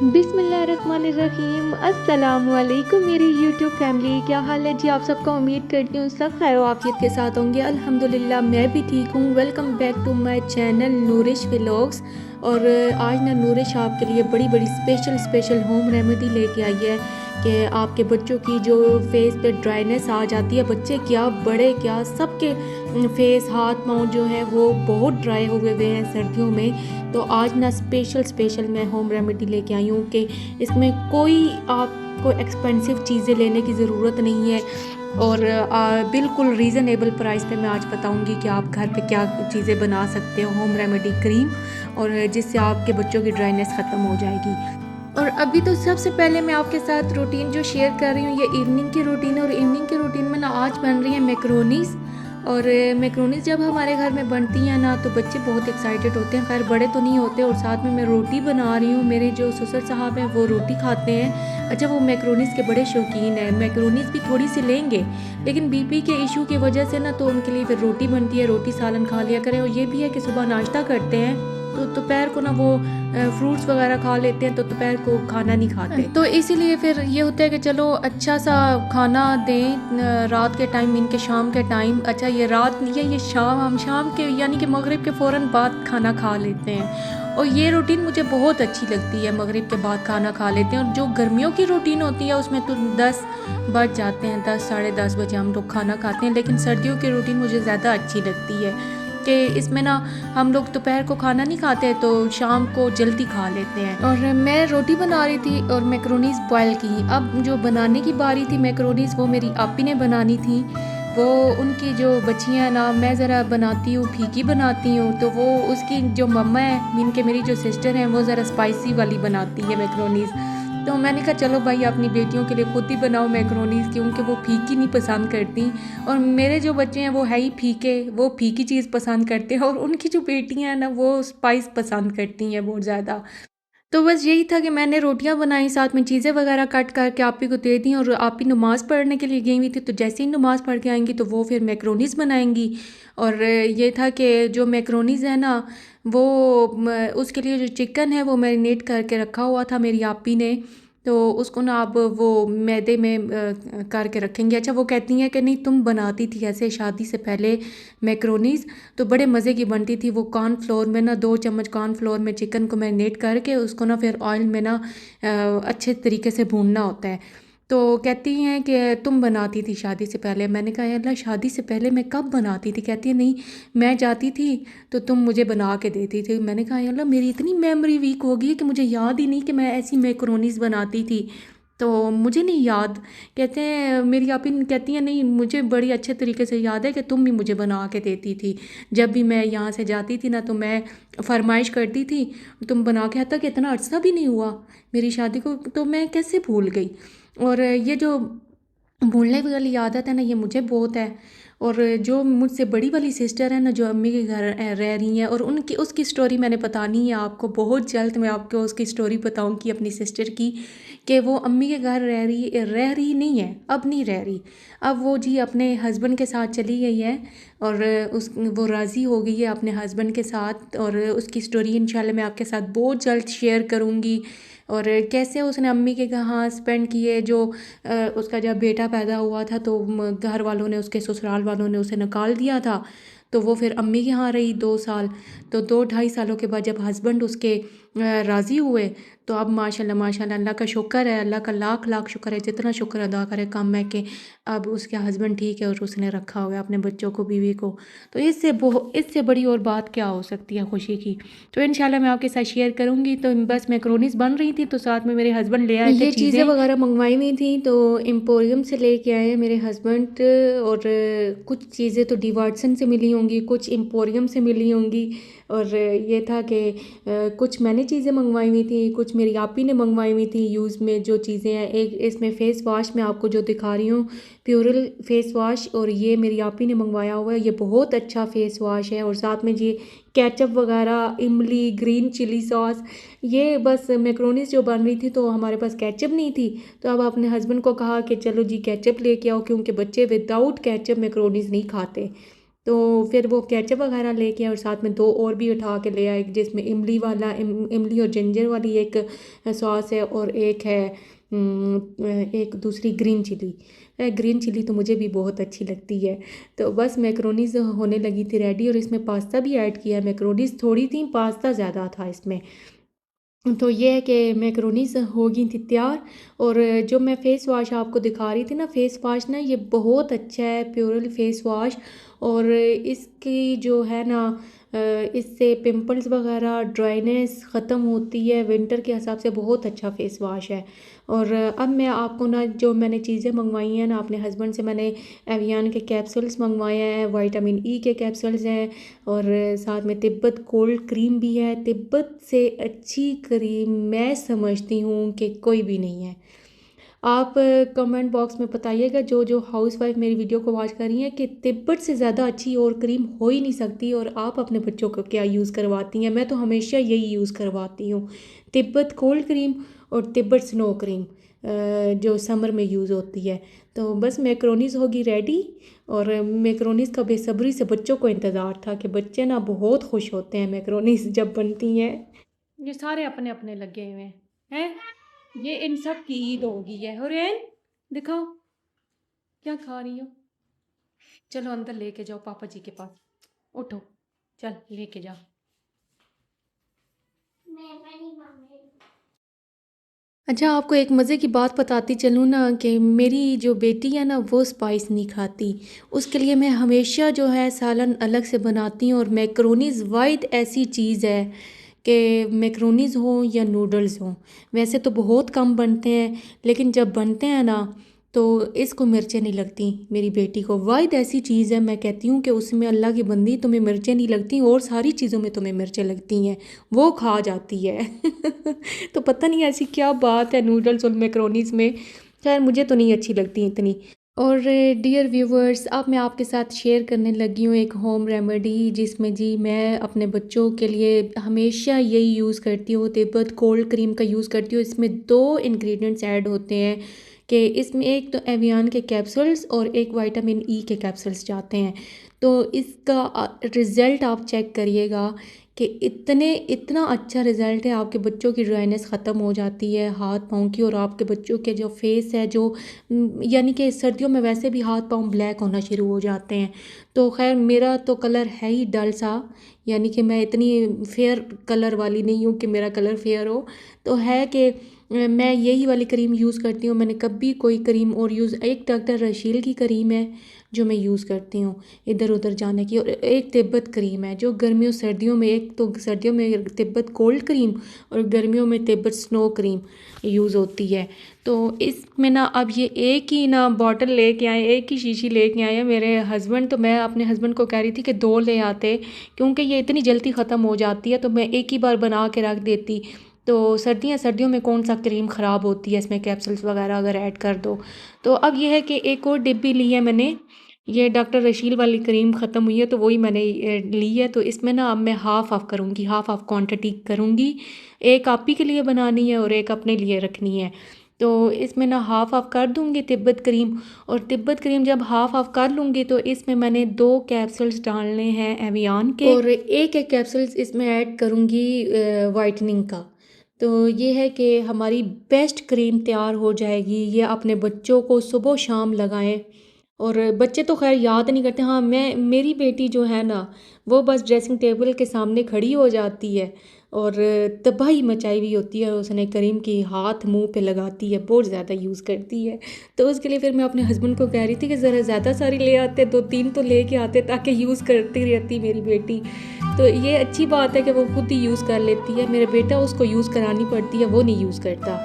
बिस्मिल्लाहिर्रहमानिर्रहीम अस्सलामुअलैकुम मेरी यूट्यूब फैमिली। क्या हाल है जी आप सबका। उम्मीद करती हूँ सब खैर आफियत के साथ होंगे। अल्हम्दुलिल्लाह मैं भी ठीक हूँ। Welcome back to my channel Nourish vlogs. और आज ना नूरिश आपके लिए बड़ी बड़ी स्पेशल होम रेमेडी लेके आई है कि आपके बच्चों की जो फेस पे ड्राइनेस आ जाती है, बच्चे क्या बड़े क्या सबके फेस हाथ पाँव जो है वो बहुत ड्राई हुए हुए हैं सर्दियों में। तो आज ना स्पेशल मैं होम रेमेडी लेके आई हूँ कि इसमें कोई आपको एक्सपेंसिव चीज़ें लेने की ज़रूरत नहीं है और बिल्कुल रीज़नेबल प्राइस पे मैं आज बताऊंगी कि आप घर पे क्या चीज़ें बना सकते हो होम रेमेडी क्रीम, और जिससे आपके बच्चों की ड्राइनेस ख़त्म हो जाएगी। और अभी तो सबसे पहले मैं आपके साथ रूटीन जो शेयर कर रही हूँ ये इवनिंग की रूटीन है। और इवनिंग की रूटीन में ना आज बन रही है मैक्रोनीस। और मैक्रोनीस जब हमारे घर में बनती हैं ना तो बच्चे बहुत एक्साइटेड होते हैं, खैर बड़े तो नहीं होते। और साथ में मैं रोटी बना रही हूँ, मेरे जो ससुर साहब हैं वो रोटी खाते हैं। अच्छा, वो मैक्रोनीस के बड़े शौकीन हैं। मैक्रोनीस भी थोड़ी सी लेंगे लेकिन बीपी के इशू की वजह से ना तो उनके लिए फिर रोटी बनती है, रोटी सालन खा लिया करें। और ये भी है कि सुबह नाश्ता करते हैं तो दोपहर को ना वो फ्रूट्स वगैरह खा लेते हैं, तो दोपहर को खाना नहीं खाते। तो इसीलिए फिर ये होता है कि चलो अच्छा सा खाना दें रात के टाइम, इनके शाम के टाइम। अच्छा, ये रात नहीं है, ये शाम, हम शाम के यानी कि मगरिब के फ़ौरन बाद खाना खा लेते हैं। और ये रूटीन मुझे बहुत अच्छी लगती है, मगरिब के बाद खाना खा लेते हैं। और जो गर्मियों की रूटीन होती है उसमें तो 10 बज जाते हैं, 10 साढ़े 10 बजे हम लोग खाना खाते हैं। लेकिन सर्दियों की रूटीन मुझे ज़्यादा अच्छी लगती है कि इसमें ना हम लोग दोपहर को खाना नहीं खाते तो शाम को जल्दी खा लेते हैं। और मैं रोटी बना रही थी और मैक्रोनीस बॉयल की। अब जो बनाने की बारी थी मैक्रोनीस, वो मेरी आपी ने बनानी थी। वो उनकी जो बच्चियाँ ना, मैं ज़रा बनाती हूँ फीकी बनाती हूँ, तो वो उसकी जो मम्मा है मीन के मेरी जो सिस्टर हैं वो ज़रा स्पाइसी वाली बनाती है मैक्रोनीस। तो मैंने कहा चलो भाई अपनी बेटियों के लिए खुद ही बनाओ मैक्रोनीस, क्योंकि वो फीकी नहीं पसंद करती। और मेरे जो बच्चे हैं वो है ही फीके, वो फीकी चीज़ पसंद करते हैं। और उनकी जो बेटियां हैं ना वो स्पाइस पसंद करती हैं बहुत ज़्यादा। तो बस यही था कि मैंने रोटियां बनाई, साथ में चीज़ें वगैरह कट करके आपी को दे दी। और आपी नमाज़ पढ़ने के लिए गई हुई थी, तो जैसे ही नमाज़ पढ़ के आएंगी तो वो फिर मैक्रोनीस बनाएंगी। और ये था कि जो मैक्रोनीस है ना वो उसके लिए जो चिकन है वो मैरिनेट करके रखा हुआ था मेरी आपी ने। तो उसको ना अब वो मैदे में करके रखेंगे। अच्छा, वो कहती हैं कि नहीं तुम बनाती थी ऐसे शादी से पहले मैक्रोनीस, तो बड़े मज़े की बनती थी। वो कॉर्नफ्लोर में ना 2 चम्मच कॉर्नफ्लोर में चिकन को मैरिनेट करके उसको ना फिर ऑयल में ना अच्छे तरीके से भूनना होता है। तो कहती हैं कि तुम बनाती थी शादी से पहले। मैंने कहा अल्लाह शादी से पहले मैं कब बनाती थी। कहती है नहीं, मैं जाती थी तो तुम मुझे बना के देती थी। मैंने कहा अल्लाह मेरी इतनी मेमोरी वीक हो गई है कि मुझे याद ही नहीं कि मैं ऐसी मैक्रोनीस बनाती थी, तो मुझे नहीं याद। कहते हैं मेरी आपी कहती हैं नहीं मुझे बड़ी अच्छे तरीके से याद है कि तुम भी मुझे बना के देती थी। जब भी मैं यहाँ से जाती थी ना तो मैं फरमाइश करती थी तुम बना के। आता कि इतना अर्सा भी नहीं हुआ मेरी शादी को तो मैं कैसे भूल गई। और ये जो भूलने वाली आदत है ना ये मुझे बहुत है। और जो मुझसे बड़ी वाली सिस्टर है ना जो अम्मी के घर रह रही हैं, और उनकी उसकी स्टोरी मैंने बतानी है आपको बहुत जल्द। मैं आपको उसकी स्टोरी बताऊंगी अपनी सिस्टर की कि वो अम्मी के घर रह रही नहीं है, अब नहीं रह रही। अब वो जी अपने हस्बैंड के साथ चली गई है और वो राज़ी हो गई है अपने हस्बैंड के साथ। और उसकी स्टोरी इंशाल्लाह मैं आपके साथ बहुत जल्द शेयर करूँगी। और कैसे उसने अम्मी के यहाँ स्पेंड किए। जो उसका जब बेटा पैदा हुआ था तो घर वालों ने, उसके ससुराल वालों ने उसे निकाल दिया था, तो वो फिर अम्मी के यहाँ रही 2 साल। तो 2 ढाई सालों के बाद जब हस्बैंड उसके राज़ी हुए तो अब माशाल्लाह अल्लाह का शुक्र है, अल्लाह का लाख लाख शुक्र है, जितना शुक्र अदा करे कम है कि अब उसके हस्बैंड ठीक है और उसने रखा हुआ है अपने बच्चों को, बीवी को। तो इससे बड़ी और बात क्या हो सकती है खुशी की। तो इंशाल्लाह मैं आपके साथ शेयर करूँगी। तो बस मैक्रोनीस बन रही थी तो साथ में मेरे हस्बैंड ले आए थे ये चीज़ें वगैरह मंगवाई हुई थी, तो एम्पोरियम से लेके आए हैं मेरे हस्बैंड। और कुछ चीज़ें तो डी वाटसन से मिली होंगी, कुछ एम्पोरियम से मिली होंगी। और ये था कि कुछ मैंने चीज़ें मंगवाई हुई थी, कुछ मेरी आपी ने मंगवाई हुई थी यूज़ में जो चीज़ें हैं। एक इसमें फ़ेस वाश मैं आपको जो दिखा रही हूँ, प्योरल फेस वाश, और ये मेरी आपी ने मंगवाया हुआ है। ये बहुत अच्छा फेस वाश है। और साथ में ये केचप वगैरह, इमली, ग्रीन चिली सॉस। ये बस मैक्रोनीस जो बन रही थी तो हमारे पास केचप नहीं थी, तो अब अपने हस्बैंड को कहा कि चलो जी केचप लेके आओ, क्योंकि बच्चे विदाउट केचप मैक्रोनीस नहीं खाते। तो फिर वो केचप वगैरह लेके आए और साथ में दो और भी उठा के ले आए, जिसमें इमली वाला इमली और जिंजर वाली एक सॉस है, और एक है एक दूसरी ग्रीन चिली। ग्रीन चिली तो मुझे भी बहुत अच्छी लगती है। तो बस मैक्रोनीज होने लगी थी रेडी, और इसमें पास्ता भी ऐड किया है। मैक्रोनीज थोड़ी थी, पास्ता ज़्यादा था इसमें। तो ये है कि मैक्रोनीस हो गई थी तैयार। और जो मैं फ़ेस वॉश आपको दिखा रही थी ना, फ़ेस वॉश ना ये बहुत अच्छा है, प्योरल फ़ेस वॉश। और इसकी जो है ना इससे पिंपल्स वगैरह ड्राइनेस ख़त्म होती है। विंटर के हिसाब से बहुत अच्छा फ़ेस वॉश है। और अब मैं आपको ना जो मैंने चीज़ें मंगवाई हैं ना अपने हस्बैंड से, मैंने एवियन के कैप्सूल्स मंगवाए हैं, विटामिन ई के कैप्सूल्स हैं, और साथ में तिब्बत कोल्ड क्रीम भी है। तिब्बत से अच्छी क्रीम मैं समझती हूँ कि कोई भी नहीं है। आप कमेंट बॉक्स में बताइएगा जो जो हाउसवाइफ मेरी वीडियो को वॉच कर रही हैं कि तिब्बत से ज़्यादा अच्छी और क्रीम हो ही नहीं सकती। और आप अपने बच्चों को क्या यूज़ करवाती हैं? मैं तो हमेशा यही यूज़ करवाती हूँ, तिब्बत कोल्ड क्रीम और तिब्बत स्नो क्रीम, जो समर में यूज़ होती है। तो बस मैक्रोनीज़ होगी रेडी। और मैक्रोनीज़ का बेसब्री से बच्चों को इंतज़ार था कि बच्चे ना बहुत खुश होते हैं मैक्रोनीज़ जब बनती हैं। ये सारे अपने अपने लगे हुए हैं। ये इन सब की ईद होगी है। हुरैन दिखाओ क्या खा रही हो? चलो अंदर लेके जाओ पापा जी के पास। उठो, चल लेके जाओ। अच्छा, आपको एक मज़े की बात बताती चलूँ ना कि मेरी जो बेटी है ना वो स्पाइस नहीं खाती। उसके लिए मैं हमेशा जो है सालन अलग से बनाती हूँ। और मैक्रोनीज़ वाहिद ऐसी चीज़ है कि मैक्रोनीज़ हों या नूडल्स हों, वैसे तो बहुत कम बनते हैं, लेकिन जब बनते हैं ना तो इसको मिर्चें नहीं लगती। मेरी बेटी को वाहिद ऐसी चीज़ है, मैं कहती हूँ कि उसमें अल्लाह की बंदी तुम्हें मिर्चें नहीं लगती और सारी चीज़ों में तुम्हें मिर्चें लगती हैं, वो खा जाती है। तो पता नहीं ऐसी क्या बात है नूडल्स और मैक्रोनीज़ में। खैर मुझे तो नहीं अच्छी लगती इतनी। और डियर व्यूवर्स, अब मैं आपके साथ शेयर करने लगी हूँ एक होम रेमेडी, जिसमें जी मैं अपने बच्चों के लिए हमेशा यही यूज़ करती हूँ, तिब्बत कोल्ड क्रीम का यूज़ करती हूँ। इसमें दो इंग्रेडिएंट्स ऐड होते हैं कि इसमें एक तो एवियन के कैप्सूल्स और एक विटामिन ई के कैप्सूल्स जाते हैं। तो इसका रिज़ल्ट आप चेक करिएगा कि इतना अच्छा रिज़ल्ट है। आपके बच्चों की ड्राइनेस ख़त्म हो जाती है हाथ पाँव की, और आपके बच्चों के जो फेस है जो यानी कि सर्दियों में वैसे भी हाथ पाँव ब्लैक होना शुरू हो जाते हैं। तो खैर मेरा तो कलर है ही डल सा, यानी कि मैं इतनी फेयर कलर वाली नहीं हूँ कि मेरा कलर फेयर हो। तो है कि मैं यही वाली क्रीम यूज़ करती हूँ। मैंने कभी कोई क्रीम और यूज़, एक डॉक्टर रशील की क्रीम है जो मैं यूज़ करती हूँ इधर उधर जाने की, और एक तिब्बत क्रीम है जो गर्मियों सर्दियों में, एक तो सर्दियों में तिब्बत कोल्ड क्रीम और गर्मियों में तिब्बत स्नो क्रीम यूज़ होती है। तो इसमें ना अब ये एक ही ना बॉटल लेके आए, एक ही शीशी लेके आए हैं मेरे हस्बैंड। तो मैं अपने हस्बैंड को कह रही थी कि दो ले आते, क्योंकि ये इतनी जल्दी ख़त्म हो जाती है, तो मैं एक ही बार बना के रख देती। तो सर्दियों में कौन सा क्रीम ख़राब होती है, इसमें कैप्सूल्स वगैरह अगर ऐड कर दो। तो अब ये है कि एक और डिब्बी ली है मैंने, ये डॉक्टर रशील वाली क्रीम ख़त्म हुई है तो वही मैंने ली है। तो इसमें ना अब मैं हाफ़ ऑफ़ करूँगी, हाफ़ ऑफ़ क्वांटिटी करूँगी। एक आप ही के लिए बनानी है और एक अपने लिए रखनी है। तो इसमें ना हाफ़ ऑफ़ कर दूँगी तिब्बत क्रीम। और तिब्बत क्रीम जब हाफ़ ऑफ़ कर लूँगी तो इसमें मैंने 2 कैप्सूल्स डालने हैं एवियन के, और एक कैप्सूल्स इसमें ऐड करूँगी वाइटनिंग का। तो ये है कि हमारी बेस्ट क्रीम तैयार हो जाएगी। ये अपने बच्चों को सुबह शाम लगाएं। और बच्चे तो खैर याद नहीं करते। हाँ, मैं, मेरी बेटी जो है ना वो बस ड्रेसिंग टेबल के सामने खड़ी हो जाती है और तबाही मचाई हुई होती है, उसने करीम की हाथ मुंह पे लगाती है, बहुत ज़्यादा यूज़ करती है। तो उसके लिए फिर मैं अपने हस्बैंड को कह रही थी कि ज़रा ज़्यादा सारी ले आते, 2-3 तो लेके आते ताकि यूज़ करती रहती मेरी बेटी। तो ये अच्छी बात है कि वो खुद ही यूज़ कर लेती है, मेरा बेटा उसको यूज़ करानी पड़ती है, वो नहीं यूज़ करता।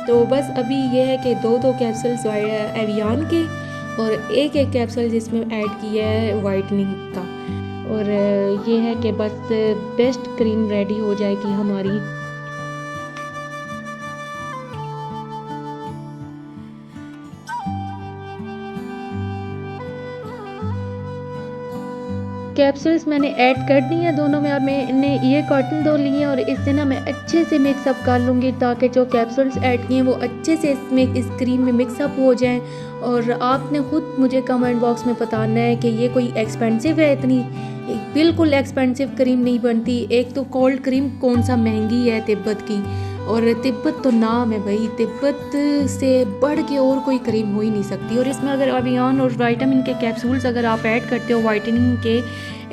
तो बस अभी ये है कि 2-2 कैप्सूल्स एवियन के और एक कैप्सूल जिसमें ऐड किया है वाइटनिंग का। और ये है कि बस बेस्ट क्रीम रेडी हो जाएगी हमारी। कैप्सूल्स मैंने ऐड कर दी हैं दोनों में। अब मैंने ये कॉटन दो लिए हैं और इससे ना मैं अच्छे से मिक्सअप कर लूँगी ताकि जो कैप्सूल्स ऐड किए हैं वो अच्छे से इसमें इस क्रीम में मिक्सअप हो जाएं। और आपने ख़ुद मुझे कमेंट बॉक्स में बताना है कि ये कोई एक्सपेंसिव है इतनी। बिल्कुल एक्सपेंसिव क्रीम नहीं बनती। एक तो कोल्ड क्रीम कौन सा महंगी है तिब्बत की, और तिब्बत तो नाम है भाई, तिब्बत से बढ़ के और कोई क्रीम हो ही नहीं सकती। और इसमें अगर अवियान और विटामिन के कैप्सूल्स अगर आप ऐड करते हो वाइटनिंग के,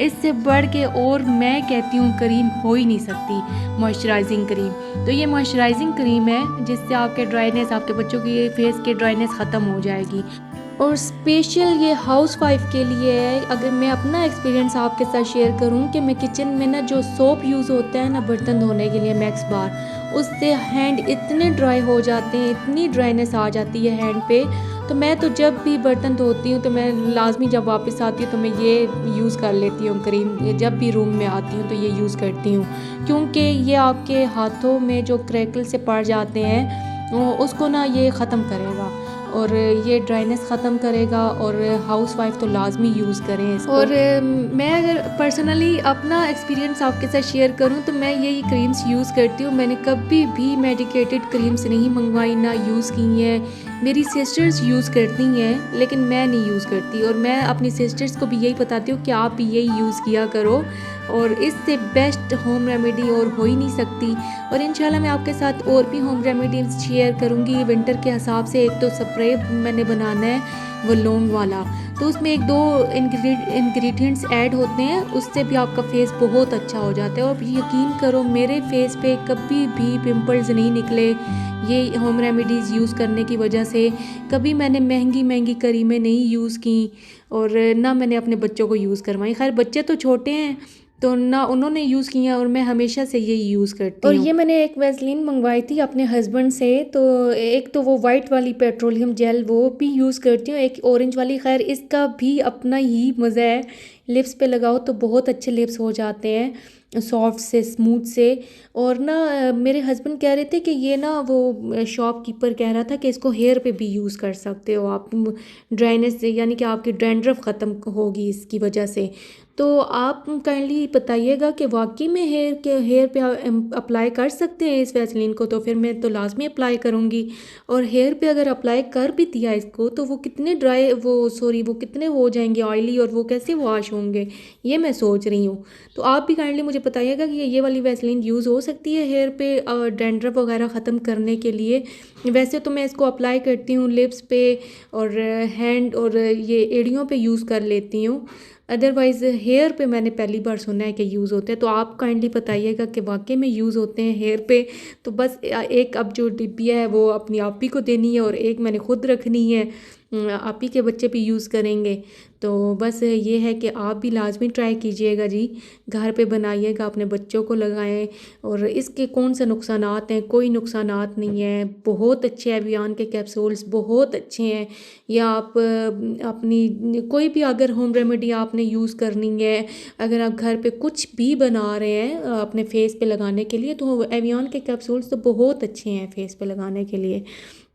इससे बढ़ के और मैं कहती हूँ क्रीम हो ही नहीं सकती मॉइस्चराइजिंग क्रीम। तो ये मॉइस्चराइजिंग क्रीम है जिससे आपके ड्राइनेस, आपके बच्चों की फेस की ड्राइनेस ख़त्म हो जाएगी। और स्पेशल ये हाउस वाइफ के लिए है। अगर मैं अपना एक्सपीरियंस आपके साथ शेयर करूं कि मैं किचन में ना जो सोप यूज़ होता है ना बर्तन धोने के लिए मैक्स बार, उससे हैंड इतने ड्राई हो जाते हैं, इतनी ड्राइनेस आ जाती है हैंड पे। तो मैं तो जब भी बर्तन धोती हूँ तो मैं लाजमी जब वापस आती हूँ तो मैं ये यूज़ कर लेती हूँ क्रीम। जब भी रूम में आती हूँ तो ये यूज़ करती हूँ, क्योंकि ये आपके हाथों में जो क्रैकल से पड़ जाते हैं उसको ना ये ख़त्म करेगा और ये ड्राइनेस ख़त्म करेगा। और हाउस वाइफ तो लाजमी यूज़ करें इसको। और मैं अगर पर्सनली अपना एक्सपीरियंस आपके साथ शेयर करूं तो मैं यही क्रीम्स यूज़ करती हूँ। मैंने कभी भी मेडिकेटेड क्रीम्स नहीं मंगवाई, ना यूज़ की हैं। मेरी सिस्टर्स यूज़ करती हैं लेकिन मैं नहीं यूज़ करती। और मैं अपनी सिस्टर्स को भी यही बताती हूँ कि आप भी यही यूज़ किया करो, और इससे बेस्ट होम रेमेडी और हो ही नहीं सकती। और इंशाल्लाह मैं आपके साथ और भी होम रेमेडीज शेयर करूँगी विंटर के हिसाब से। एक तो स्प्रे मैंने बनाना है वो लौंग वाला, तो उसमें एक दो इंग्रेडिएंट्स ऐड होते हैं, उससे भी आपका फेस बहुत अच्छा हो जाता है। और यकीन करो मेरे फेस पे कभी भी पिंपल्स नहीं निकले ये होम रेमेडीज़ यूज़ करने की वजह से। कभी मैंने महंगी महंगी क्रीमें नहीं यूज़ की और ना मैंने अपने बच्चों को यूज़ करवाई। खैर बच्चे तो छोटे हैं तो ना उन्होंने यूज़ किया, और मैं हमेशा से यही यूज़ करती हूँ। और ये मैंने एक वैसलीन मंगवाई थी अपने हस्बैंड से, तो एक तो वो वाइट वाली पेट्रोलियम जेल वो भी यूज़ करती हूँ, एक ऑरेंज वाली। खैर इसका भी अपना ही मज़ा है, लिप्स पे लगाओ तो बहुत अच्छे लिप्स हो जाते हैं, सॉफ्ट से स्मूथ से। और ना मेरे हस्बैंड कह रहे थे कि ये ना वो शॉपकीपर कह रहा था कि इसको हेयर पे भी यूज़ कर सकते हो आप, ड्राइनेस से, यानी कि आपकी डैंड्रफ ख़त्म होगी इसकी वजह से। तो आप काइंडली बताइएगा कि वाकई में हेयर पे अप्लाई कर सकते हैं इस वैसलीन को। तो फिर मैं तो लाजमी अप्लाई करूँगी। और हेयर पे अगर अप्लाई कर भी दिया इसको तो वो कितने वो कितने हो जाएंगे ऑयली, और वो कैसे वॉश होंगे ये मैं सोच रही हूँ। तो आप भी काइंडली मुझे बताइएगा कि ये वाली वैसलीन यूज़ हो सकती है हेयर पे डैंड्रफ वगैरह ख़त्म करने के लिए। वैसे तो मैं इसको अप्लाई करती हूँ लिप्स पे और हैंड और ये एड़ियों पे यूज़ कर लेती हूँ, अदरवाइज़ हेयर पे मैंने पहली बार सुना है कि यूज़ होते हैं। तो आप काइंडली बताइएगा कि वाकई में यूज़ होते हैं हेयर पे। तो बस एक अब जो डिब्बिया है वो अपनी आप ही को देनी है और एक मैंने खुद रखनी है, आप ही के बच्चे भी यूज़ करेंगे। तो बस ये है कि आप भी लाजमी ट्राई कीजिएगा जी, घर पे बनाइएगा, अपने बच्चों को लगाएं। और इसके कौन से नुकसानात हैं? कोई नुकसानात नहीं है, बहुत अच्छे एवियन के कैप्सूल्स बहुत अच्छे हैं। या आप अपनी कोई भी अगर होम रेमेडी आपने यूज़ करनी है, अगर आप घर पे कुछ भी बना रहे हैं अपने फेस पे लगाने के लिए, तो एवियन के कैप्सूल्स तो बहुत अच्छे हैं फेस पे लगाने के लिए।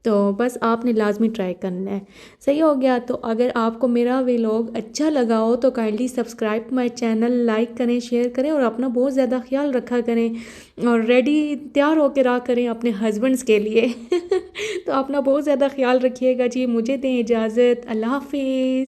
तो बस आपने लाजमी ट्राई करना है। सही हो गया। तो अगर आपको मेरा व्लॉग अच्छा लगा हो तो kindly subscribe my channel, like करें, शेयर करें और अपना बहुत ज़्यादा ख्याल रखा करें और रेडी तैयार होकर रहा करें अपने हस्बैंड्स के लिए तो अपना बहुत ज़्यादा ख्याल रखिएगा जी। मुझे दें इजाज़त। अल्लाह हाफिज़।